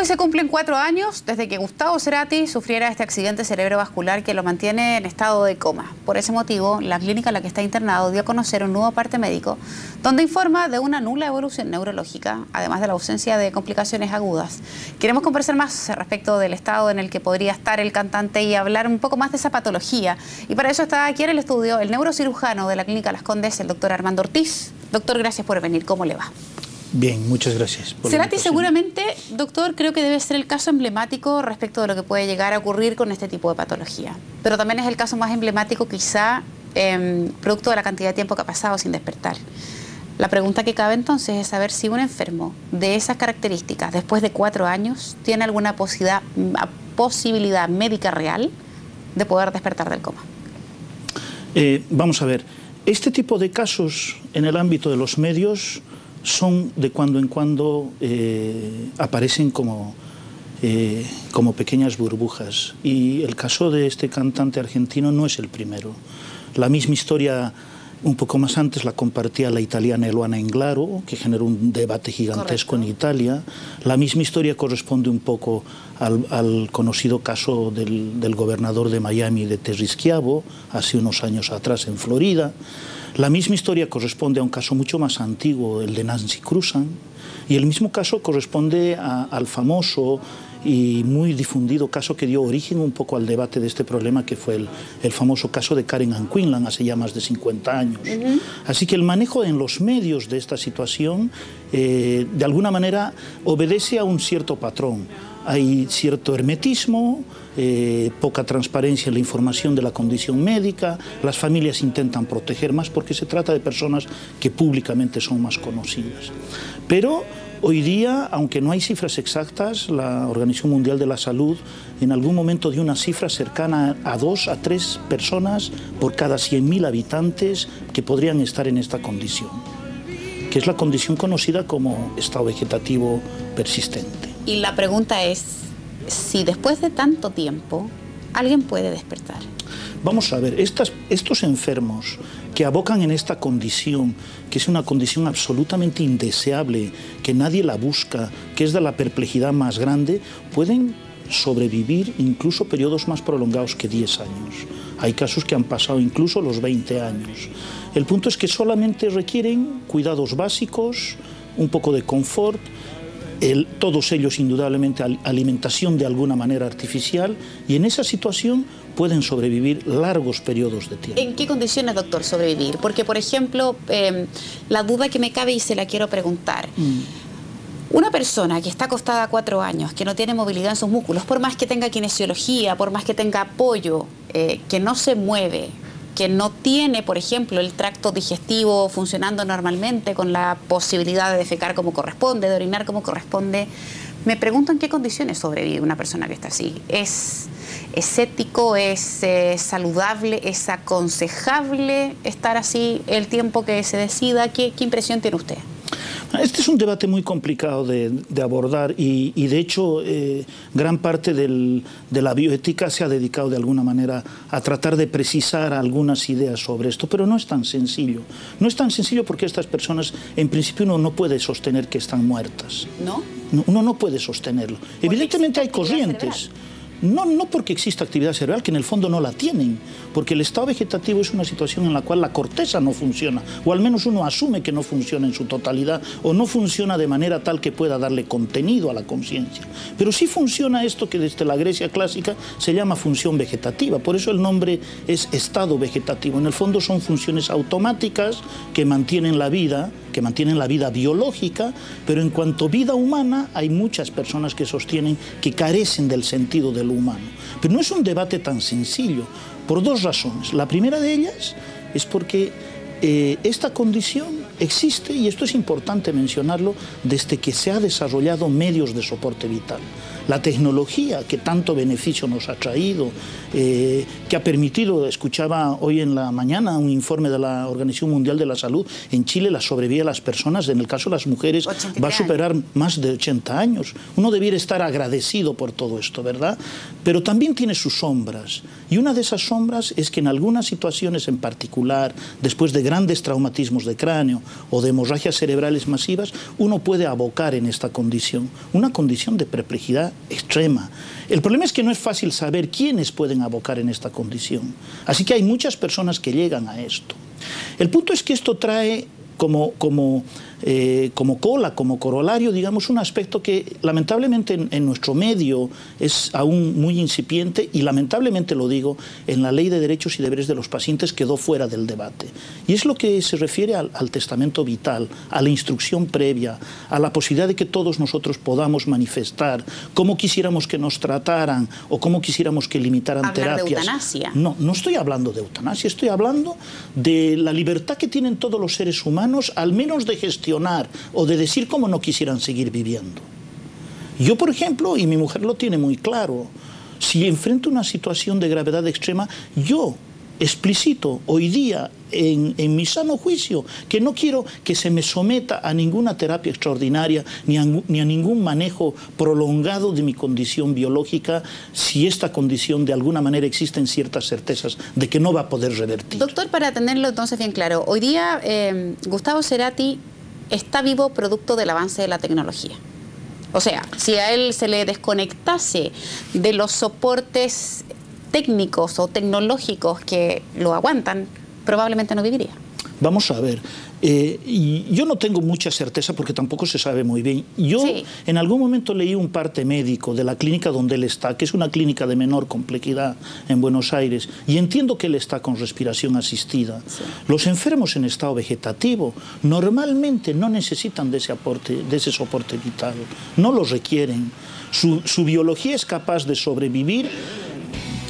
Hoy se cumplen 4 años desde que Gustavo Cerati sufriera este accidente cerebrovascular que lo mantiene en estado de coma. Por ese motivo, la clínica en la que está internado dio a conocer un nuevo parte médico donde informa de una nula evolución neurológica, además de la ausencia de complicaciones agudas. Queremos conversar más respecto del estado en el que podría estar el cantante y hablar un poco más de esa patología. Y para eso está aquí en el estudio el neurocirujano de la Clínica Las Condes, el doctor Armando Ortiz. Doctor, gracias por venir. ¿Cómo le va? Bien, muchas gracias. Cerati seguramente, doctor, creo que debe ser el caso emblemático respecto de lo que puede llegar a ocurrir con este tipo de patología. Pero también es el caso más emblemático quizá producto de la cantidad de tiempo que ha pasado sin despertar. La pregunta que cabe entonces es saber si un enfermo de esas características, después de 4 años, tiene alguna posibilidad médica real de poder despertar del coma. Vamos a ver, este tipo de casos en el ámbito de los medios son de cuando en cuando aparecen como pequeñas burbujas. Y el caso de este cantante argentino no es el primero. La misma historia, un poco más antes, la compartía la italiana Eluana Englaro, que generó un debate gigantesco. Correcto. En Italia. La misma historia corresponde un poco al conocido caso del gobernador de Miami, de Terry Schiavo, hace unos años atrás en Florida. La misma historia corresponde a un caso mucho más antiguo, el de Nancy Cruzan, y el mismo caso corresponde al famoso y muy difundido caso que dio origen un poco al debate de este problema, que fue el famoso caso de Karen Ann Quinlan hace ya más de 50 años. Así que el manejo en los medios de esta situación, de alguna manera, obedece a un cierto patrón. Hay cierto hermetismo, poca transparencia en la información de la condición médica, las familias intentan proteger más porque se trata de personas que públicamente son más conocidas. Pero hoy día, aunque no hay cifras exactas, la Organización Mundial de la Salud en algún momento dio una cifra cercana a 2 a 3 personas por cada 100.000 habitantes que podrían estar en esta condición, que es la condición conocida como estado vegetativo persistente. Y la pregunta es si después de tanto tiempo alguien puede despertar. Vamos a ver, estos enfermos que abocan en esta condición, que es una condición absolutamente indeseable, que nadie la busca, que es de la perplejidad más grande, pueden sobrevivir incluso periodos más prolongados que 10 años. Hay casos que han pasado incluso los 20 años. El punto es que solamente requieren cuidados básicos, un poco de confort, todos ellos indudablemente alimentación de alguna manera artificial, y en esa situación pueden sobrevivir largos periodos de tiempo. ¿En qué condiciones, doctor, sobrevivir? Porque, por ejemplo, la duda que me cabe y se la quiero preguntar. Una persona que está acostada 4 años, que no tiene movilidad en sus músculos, por más que tenga kinesiología, por más que tenga apoyo, que no se mueve, que no tiene, por ejemplo, el tracto digestivo funcionando normalmente, con la posibilidad de defecar como corresponde, de orinar como corresponde, me pregunto en qué condiciones sobrevive una persona que está así. ¿Es ético, es saludable, es aconsejable estar así el tiempo que se decida? ¿Qué impresión tiene usted? Este es un debate muy complicado de abordar y de hecho gran parte de la bioética se ha dedicado de alguna manera a tratar de precisar algunas ideas sobre esto, pero no es tan sencillo. No es tan sencillo porque estas personas, en principio, uno no puede sostener que están muertas. ¿No? Uno no puede sostenerlo. Evidentemente hay corrientes. No porque exista actividad cerebral, que en el fondo no la tienen, porque el estado vegetativo es una situación en la cual la corteza no funciona, o al menos uno asume que no funciona en su totalidad, o no funciona de manera tal que pueda darle contenido a la conciencia. Pero sí funciona esto que desde la Grecia clásica se llama función vegetativa, por eso el nombre es estado vegetativo. En el fondo son funciones automáticas que mantienen la vida biológica, pero en cuanto a vida humana hay muchas personas que sostienen que carecen del sentido de lo humano. Pero no es un debate tan sencillo, por 2 razones. La primera de ellas es porque esta condición existe, y esto es importante mencionarlo, desde que se ha desarrollado medios de soporte vital. la tecnología que tanto beneficio nos ha traído, que ha permitido, escuchaba hoy en la mañana un informe de la Organización Mundial de la Salud, en Chile la sobrevida de las personas, en el caso de las mujeres, va a superar más de 80 años. Uno debiera estar agradecido por todo esto, ¿verdad? Pero también tiene sus sombras, y una de esas sombras es que en algunas situaciones en particular, después de grandes traumatismos de cráneo o de hemorragias cerebrales masivas, uno puede abocar en esta condición, una condición de perplejidad extrema. El problema es que no es fácil saber quiénes pueden abocar en esta condición, así que hay muchas personas que llegan a esto. El punto es que esto trae como corolario, digamos, un aspecto que lamentablemente en nuestro medio es aún muy incipiente, y lamentablemente lo digo, en la Ley de Derechos y Deberes de los Pacientes quedó fuera del debate. Y es lo que se refiere al testamento vital, a la instrucción previa, a la posibilidad de que todos nosotros podamos manifestar cómo quisiéramos que nos trataran o cómo quisiéramos que limitaran terapias. ¿Hablar de eutanasia? No, no estoy hablando de eutanasia, estoy hablando de la libertad que tienen todos los seres humanos, al menos de gestionar o de decir cómo no quisieran seguir viviendo. Yo, por ejemplo, y mi mujer lo tiene muy claro, si enfrento una situación de gravedad extrema, yo explicito hoy día en mi sano juicio que no quiero que se me someta a ninguna terapia extraordinaria ni a ningún manejo prolongado de mi condición biológica, si esta condición de alguna manera existen ciertas certezas de que no va a poder revertir. Doctor, para tenerlo entonces bien claro, hoy día Gustavo Cerati está vivo producto del avance de la tecnología. O sea, si a él se le desconectase de los soportes técnicos o tecnológicos que lo aguantan, probablemente no viviría. Vamos a ver, y yo no tengo mucha certeza porque tampoco se sabe muy bien. Yo en algún momento leí un parte médico de la clínica donde él está, que es una clínica de menor complejidad en Buenos Aires, y entiendo que él está con respiración asistida. Sí. Los enfermos en estado vegetativo normalmente no necesitan de ese soporte vital, no lo requieren. Su biología es capaz de sobrevivir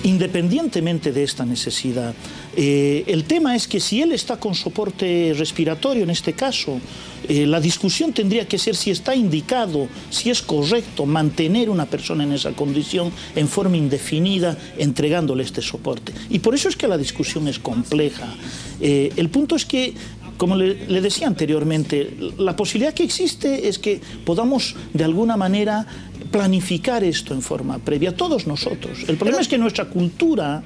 independientemente de esta necesidad. El tema es que si él está con soporte respiratorio, en este caso, la discusión tendría que ser si está indicado, si es correcto mantener una persona en esa condición en forma indefinida, entregándole este soporte. Y por eso es que la discusión es compleja. El punto es que, como le decía anteriormente, la posibilidad que existe es que podamos de alguna manera planificar esto en forma previa, todos nosotros. El problema es que nuestra cultura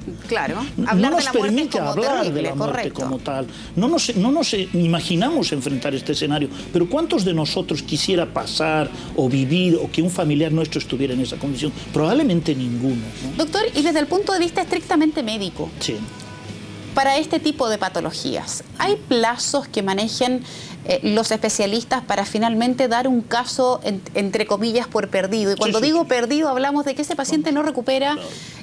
no nos permite hablar de la muerte como tal. No nos imaginamos enfrentar este escenario, pero ¿cuántos de nosotros quisiera pasar o vivir o que un familiar nuestro estuviera en esa condición? Probablemente ninguno, ¿no? Doctor, y desde el punto de vista estrictamente médico, sí, para este tipo de patologías, ¿hay plazos que manejen los especialistas para finalmente dar un caso, entre comillas, por perdido? Y cuando digo perdido, hablamos de que ese paciente no recupera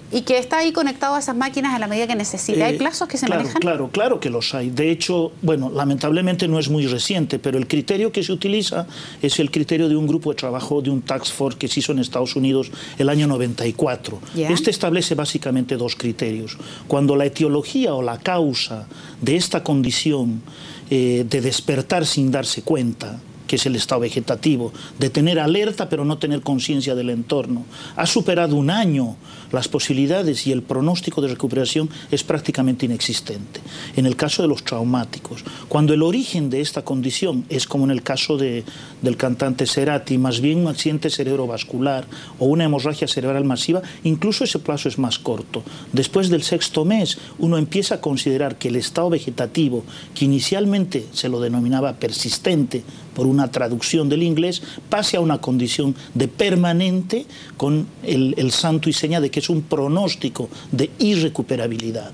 y que está ahí conectado a esas máquinas a la medida que necesita. ¿Hay plazos que se manejan? Claro que los hay. De hecho, bueno, lamentablemente no es muy reciente, pero el criterio que se utiliza es el criterio de un grupo de trabajo, de un task force que se hizo en Estados Unidos el año 94. Este establece básicamente dos criterios. Cuando la etiología o la causa de esta condición de despertar sin darse cuenta, que es el estado vegetativo, de tener alerta pero no tener conciencia del entorno, ha superado un año, las posibilidades y el pronóstico de recuperación es prácticamente inexistente. En el caso de los traumáticos, cuando el origen de esta condición es como en el caso del cantante Cerati, más bien un accidente cerebrovascular o una hemorragia cerebral masiva, incluso ese plazo es más corto. Después del 6º mes, uno empieza a considerar que el estado vegetativo, que inicialmente se lo denominaba persistente, por una traducción del inglés, pase a una condición de permanente con el santo y seña de que es un pronóstico de irrecuperabilidad.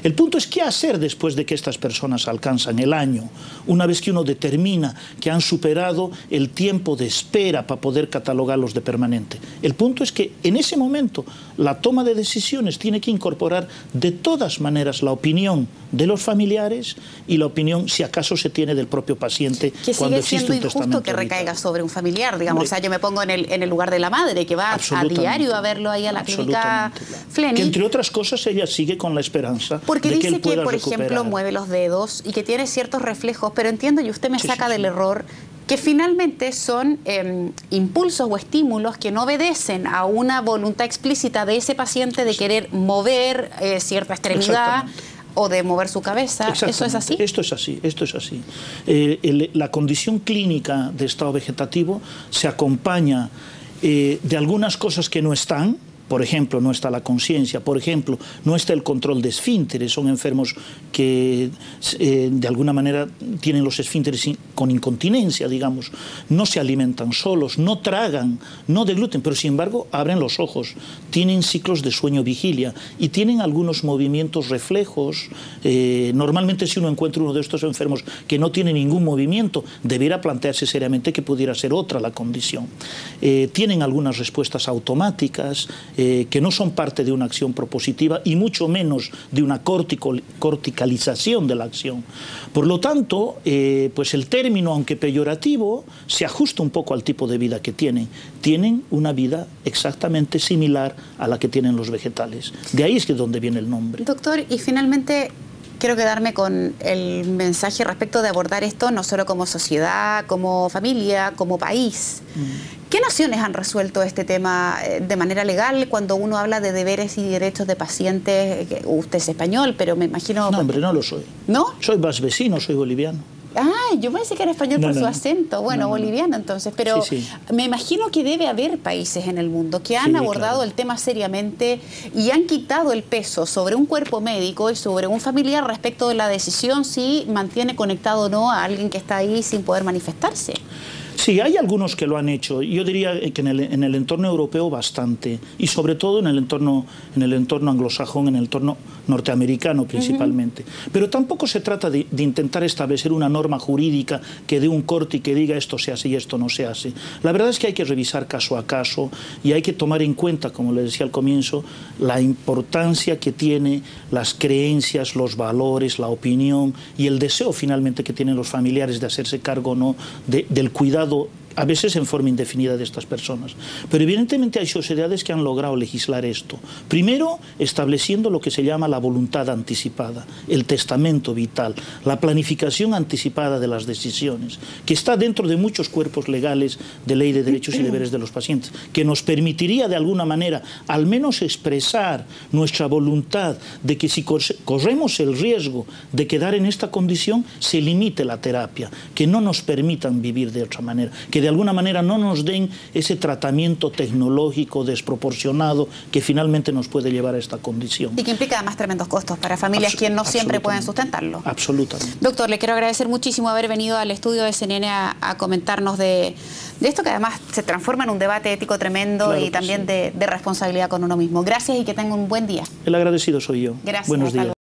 El punto es qué hacer después de que estas personas alcanzan el año, una vez que uno determina que han superado el tiempo de espera para poder catalogarlos de permanente. El punto es que en ese momento la toma de decisiones tiene que incorporar de todas maneras la opinión de los familiares y la opinión, si acaso se tiene, del propio paciente cuando existe un testamento. Injusto que recaiga sobre un familiar, digamos. O sea, yo me pongo en el lugar de la madre que va a diario a verlo ahí a la clínica Flenny. Que entre otras cosas ella sigue con la esperanza porque de que dice él pueda por recuperar. ejemplo, mueve los dedos y que tiene ciertos reflejos, pero entiendo, y usted me saca del error, que finalmente son impulsos o estímulos que no obedecen a una voluntad explícita de ese paciente de querer mover cierta extremidad o de mover su cabeza. ¿Eso es así? Esto es así, esto es así. La condición clínica de estado vegetativo se acompaña de algunas cosas que no están. Por ejemplo, no está la conciencia, por ejemplo, no está el control de esfínteres. Son enfermos que de alguna manera tienen los esfínteres con incontinencia, digamos. No se alimentan solos, no tragan, no degluten, pero sin embargo abren los ojos. Tienen ciclos de sueño-vigilia y tienen algunos movimientos reflejos. Normalmente si uno encuentra uno de estos enfermos que no tiene ningún movimiento, debiera plantearse seriamente que pudiera ser otra la condición. Tienen algunas respuestas automáticas, que no son parte de una acción propositiva y mucho menos de una corticalización de la acción. Por lo tanto, pues el término, aunque peyorativo, se ajusta un poco al tipo de vida que tienen. Tienen una vida exactamente similar a la que tienen los vegetales. De ahí es que donde viene el nombre. Doctor, y finalmente quiero quedarme con el mensaje respecto de abordar esto no solo como sociedad, como familia, como país. ¿Qué naciones han resuelto este tema de manera legal cuando uno habla de deberes y derechos de pacientes? Usted es español, pero me imagino... No, hombre, no lo soy. ¿No? Soy más vecino, soy boliviano. Ah, yo pensé que era español por su acento. Bueno, boliviano entonces, pero me imagino que debe haber países en el mundo que han abordado el tema seriamente y han quitado el peso sobre un cuerpo médico y sobre un familiar respecto de la decisión si mantiene conectado o no a alguien que está ahí sin poder manifestarse. Sí, hay algunos que lo han hecho. Yo diría que en el entorno europeo bastante, y sobre todo en el entorno anglosajón, en el entorno norteamericano principalmente. Pero tampoco se trata de intentar establecer una norma jurídica que dé un corte y que diga esto se hace y esto no se hace. La verdad es que hay que revisar caso a caso y hay que tomar en cuenta, como les decía al comienzo, la importancia que tiene las creencias, los valores, la opinión y el deseo finalmente que tienen los familiares de hacerse cargo o no del cuidado a veces en forma indefinida de estas personas. Pero evidentemente hay sociedades que han logrado legislar esto. Primero, estableciendo lo que se llama la voluntad anticipada, el testamento vital, la planificación anticipada de las decisiones, que está dentro de muchos cuerpos legales de ley de derechos y deberes de los pacientes, que nos permitiría de alguna manera al menos expresar nuestra voluntad de que si corremos el riesgo de quedar en esta condición, se limite la terapia, que no nos permitan vivir de otra manera, que de alguna manera no nos den ese tratamiento tecnológico desproporcionado que finalmente nos puede llevar a esta condición. Y que implica además tremendos costos para familias que no siempre pueden sustentarlo. Absolutamente. Doctor, le quiero agradecer muchísimo haber venido al estudio de CNN a comentarnos de esto que además se transforma en un debate ético tremendo y también de responsabilidad con uno mismo. Gracias y que tenga un buen día. El agradecido soy yo. Gracias. Buenos días.